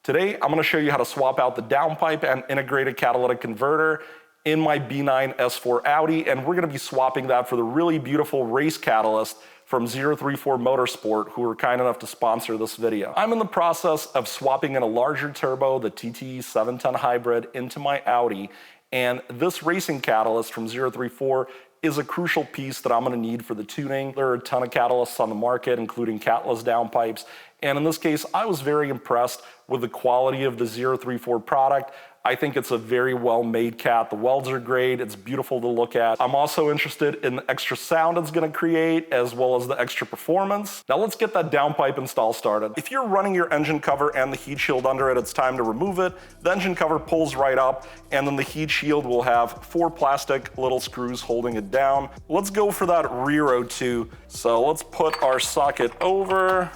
Today, I'm gonna show you how to swap out the downpipe and integrated catalytic converter in my B9 S4 Audi, and we're gonna be swapping that for the really beautiful race catalyst from 034 Motorsport, who were kind enough to sponsor this video. I'm in the process of swapping in a larger turbo, the TTE 710 hybrid, into my Audi, and this racing catalyst from 034 is a crucial piece that I'm gonna need for the tuning. There are a ton of catalysts on the market, including catless downpipes, and in this case, I was very impressed with the quality of the 034 product. I think it's a very well-made cat. The welds are great, it's beautiful to look at. I'm also interested in the extra sound it's gonna create, as well as the extra performance. Now let's get that downpipe install started. If you're running your engine cover and the heat shield under it, it's time to remove it. The engine cover pulls right up, and then the heat shield will have 4 plastic little screws holding it down. Let's go for that rear O2. So let's put our socket over.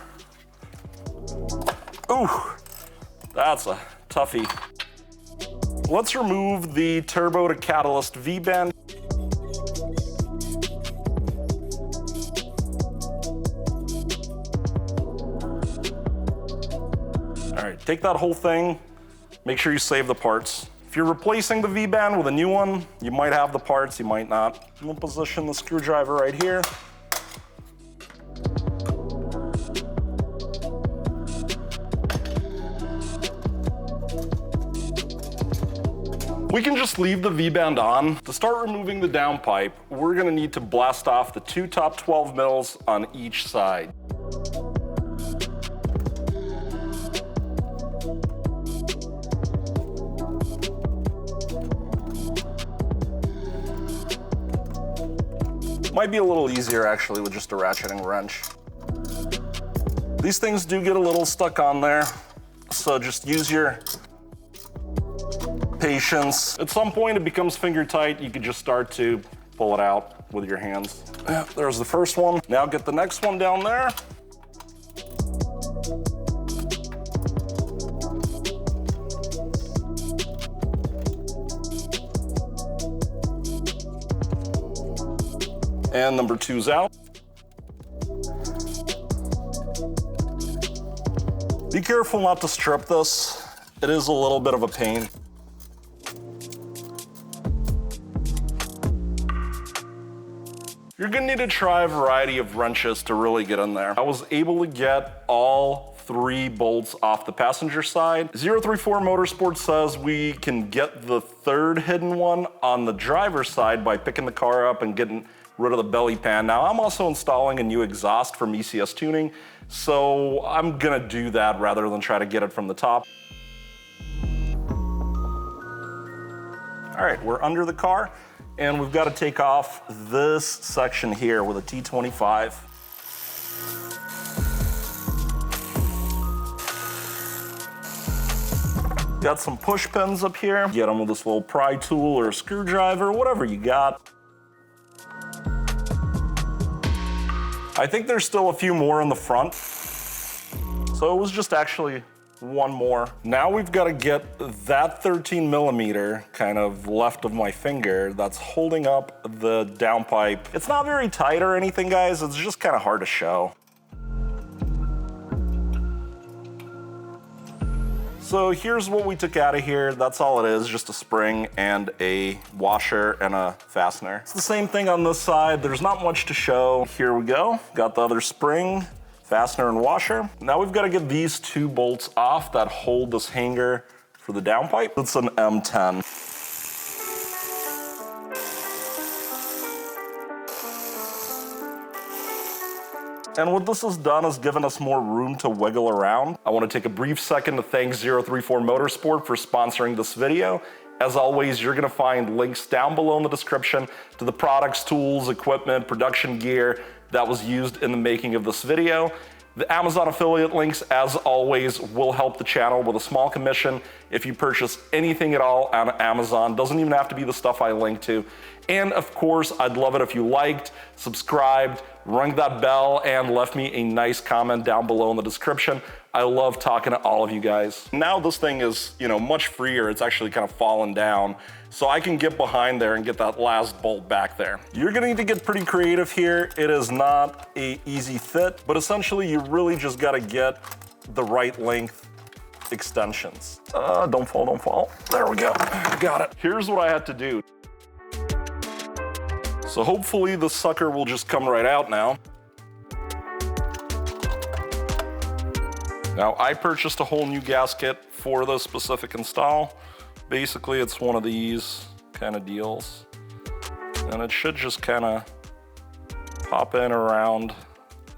Ooh, that's a toughie. Let's remove the turbo to catalyst V-bend. All right, take that whole thing, make sure you save the parts. If you're replacing the V-bend with a new one, you might have the parts, you might not. We'll position the screwdriver right here. We can just leave the V-bend on. To start removing the downpipe, we're gonna need to blast off the 2 top 12 mils on each side. Might be a little easier actually with just a ratcheting wrench. These things do get a little stuck on there, so just use your patience. At some point it becomes finger tight. You can just start to pull it out with your hands. Yeah, there's the first one. Now get the next one down there. And number 2's out. Be careful not to strip this. It is a little bit of a pain. You're gonna need to try a variety of wrenches to really get in there. I was able to get all 3 bolts off the passenger side. 034 Motorsport says we can get the 3rd hidden one on the driver's side by picking the car up and getting rid of the belly pan. Now I'm also installing a new exhaust from ECS Tuning, so I'm gonna do that rather than try to get it from the top. All right, we're under the car. And we've got to take off this section here with a T25. Got some push pins up here. Get them with this little pry tool or a screwdriver, whatever you got. I think there's still a few more in the front. So it was just actually one more. Now we've got to get that 13 millimeter kind of left of my finger that's holding up the downpipe. It's not very tight or anything, guys. It's just kind of hard to show. So here's what we took out of here. That's all it is, just a spring and a washer and a fastener. It's the same thing on this side. There's not much to show. Here we go. Got the other spring, fastener and washer. Now we've got to get these 2 bolts off that hold this hanger for the downpipe. It's an M10. And what this has done is given us more room to wiggle around. I want to take a brief second to thank 034 Motorsport for sponsoring this video. As always, you're gonna find links down below in the description to the products, tools, equipment, production gear that was used in the making of this video. The Amazon affiliate links, as always, will help the channel with a small commission if you purchase anything at all on Amazon. Doesn't even have to be the stuff I link to. And of course, I'd love it if you liked, subscribed, rung that bell, and left me a nice comment down below in the description. I love talking to all of you guys. Now this thing is, much freer. It's actually kind of fallen down. So I can get behind there and get that last bolt back there. You're gonna need to get pretty creative here. It is not an easy fit, but essentially you really just gotta get the right length extensions. Don't fall, don't fall. There we go, got it. Here's what I had to do. So hopefully the sucker will just come right out now. Now, I purchased a whole new gasket for this specific install. Basically, it's one of these kind of deals. And it should just kind of pop in around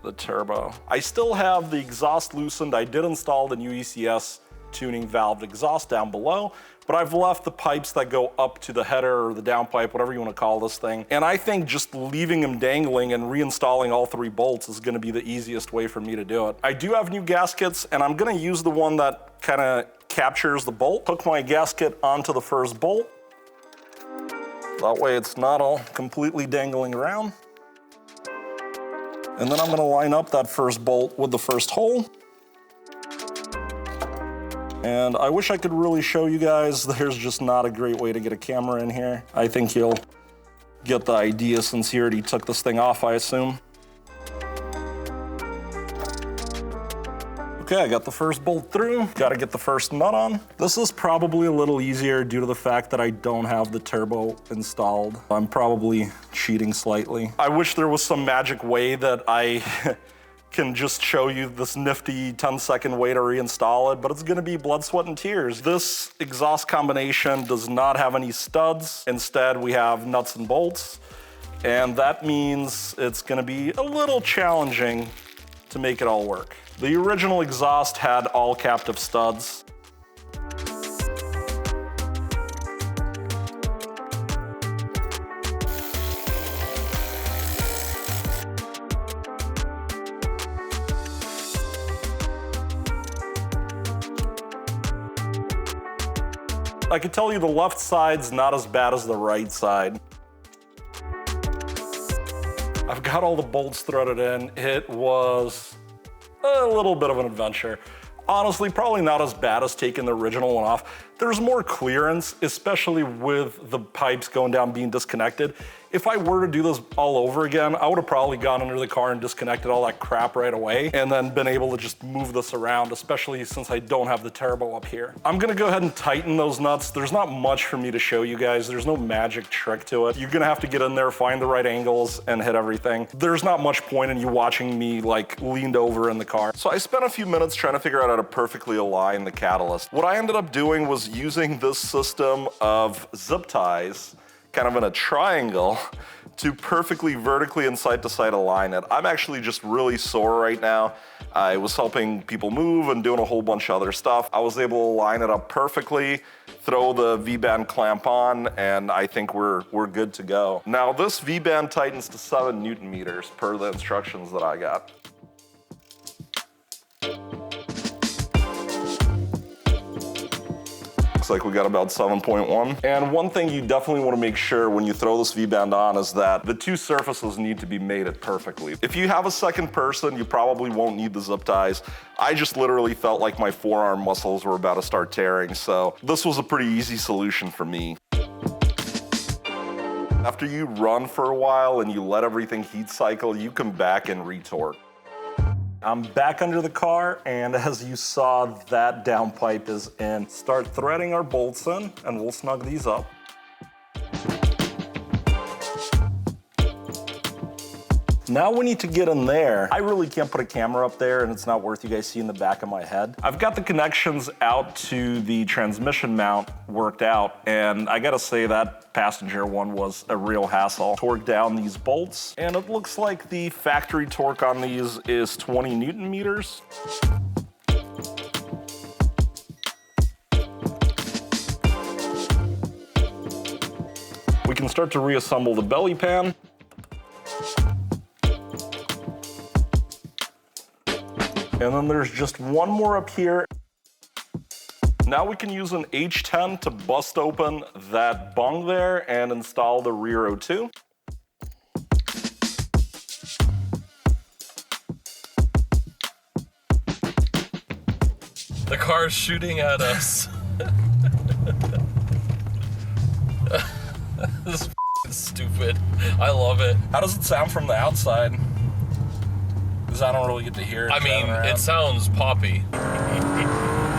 the turbo. I still have the exhaust loosened. I did install the new ECS Tuning valved exhaust down below, but I've left the pipes that go up to the header or the downpipe, whatever you want to call this thing. And I think just leaving them dangling and reinstalling all 3 bolts is going to be the easiest way for me to do it. I do have new gaskets, and I'm going to use the one that kind of captures the bolt. Hook my gasket onto the first bolt. That way it's not all completely dangling around. And then I'm going to line up that first bolt with the first hole. And I wish I could really show you guys. There's just not a great way to get a camera in here. I think you'll get the idea since he already took this thing off, I assume. Okay, I got the first bolt through. Got to get the first nut on. This is probably a little easier due to the fact that I don't have the turbo installed. I'm probably cheating slightly. I wish there was some magic way that I can just show you this nifty 10-second way to reinstall it, but it's gonna be blood, sweat, and tears. This exhaust combination does not have any studs. Instead, we have nuts and bolts, and that means it's gonna be a little challenging to make it all work. The original exhaust had all captive studs. I can tell you the left side's not as bad as the right side. I've got all the bolts threaded in. It was a little bit of an adventure. Honestly, probably not as bad as taking the original one off. There's more clearance, especially with the pipes going down being disconnected. If I were to do this all over again, I would have probably gone under the car and disconnected all that crap right away and then been able to just move this around, especially since I don't have the turbo up here. I'm gonna go ahead and tighten those nuts. There's not much for me to show you guys. There's no magic trick to it. You're gonna have to get in there, find the right angles, and hit everything. There's not much point in you watching me like leaned over in the car. So I spent a few minutes trying to figure out how to perfectly align the catalyst. What I ended up doing was using this system of zip ties, kind of in a triangle, to perfectly vertically and side to side align it. I'm actually just really sore right now. I was helping people move and doing a whole bunch of other stuff. I was able to line it up perfectly, throw the V-band clamp on, and I think we're good to go. Now this V-band tightens to 7 Newton meters per the instructions that I got. Looks like we got about 7.1. And one thing you definitely want to make sure when you throw this V-band on is that the 2 surfaces need to be mated perfectly. If you have a second person, you probably won't need the zip ties. I just literally felt like my forearm muscles were about to start tearing, so this was a pretty easy solution for me. After you run for a while and you let everything heat cycle, you come back and retorque. I'm back under the car, and as you saw, that downpipe is in. Start threading our bolts in, and we'll snug these up. Now we need to get in there. I really can't put a camera up there, and it's not worth you guys seeing the back of my head. I've got the connections out to the transmission mount worked out, and I gotta say that passenger one was a real hassle. Torque down these bolts, and it looks like the factory torque on these is 20 Newton meters. We can start to reassemble the belly pan. And then there's just one more up here. Now we can use an H10 to bust open that bung there and install the rear O2. The car's shooting at us. This is stupid. I love it. How does it sound from the outside? Because I don't really get to hear it. I mean, it sounds poppy.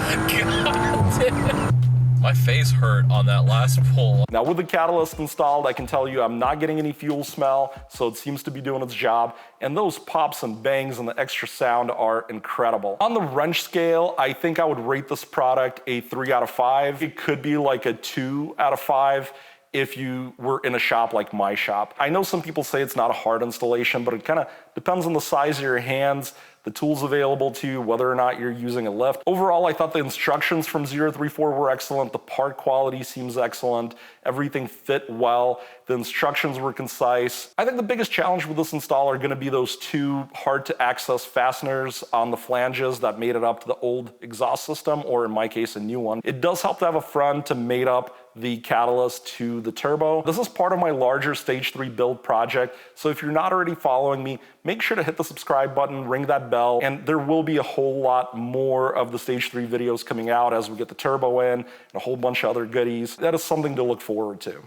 God damn. My face hurt on that last pull. Now with the catalyst installed, I can tell you I'm not getting any fuel smell, so it seems to be doing its job. And those pops and bangs and the extra sound are incredible. On the wrench scale, I think I would rate this product a 3 out of 5. It could be like a 2 out of 5 if you were in a shop like my shop. I know some people say it's not a hard installation, but it kind of depends on the size of your hands, the tools available to you, whether or not you're using a lift. Overall, I thought the instructions from 034 were excellent. The part quality seems excellent. Everything fit well. The instructions were concise. I think the biggest challenge with this install are gonna be those two hard to access fasteners on the flanges that made it up to the old exhaust system, or in my case, a new one. It does help to have a front to mate up the catalyst to the turbo. This is part of my larger stage 3 build project, so if you're not already following me, make sure to hit the subscribe button, ring that bell, and there will be a whole lot more of the stage 3 videos coming out as we get the turbo in and a whole bunch of other goodies. That is something to look forward to.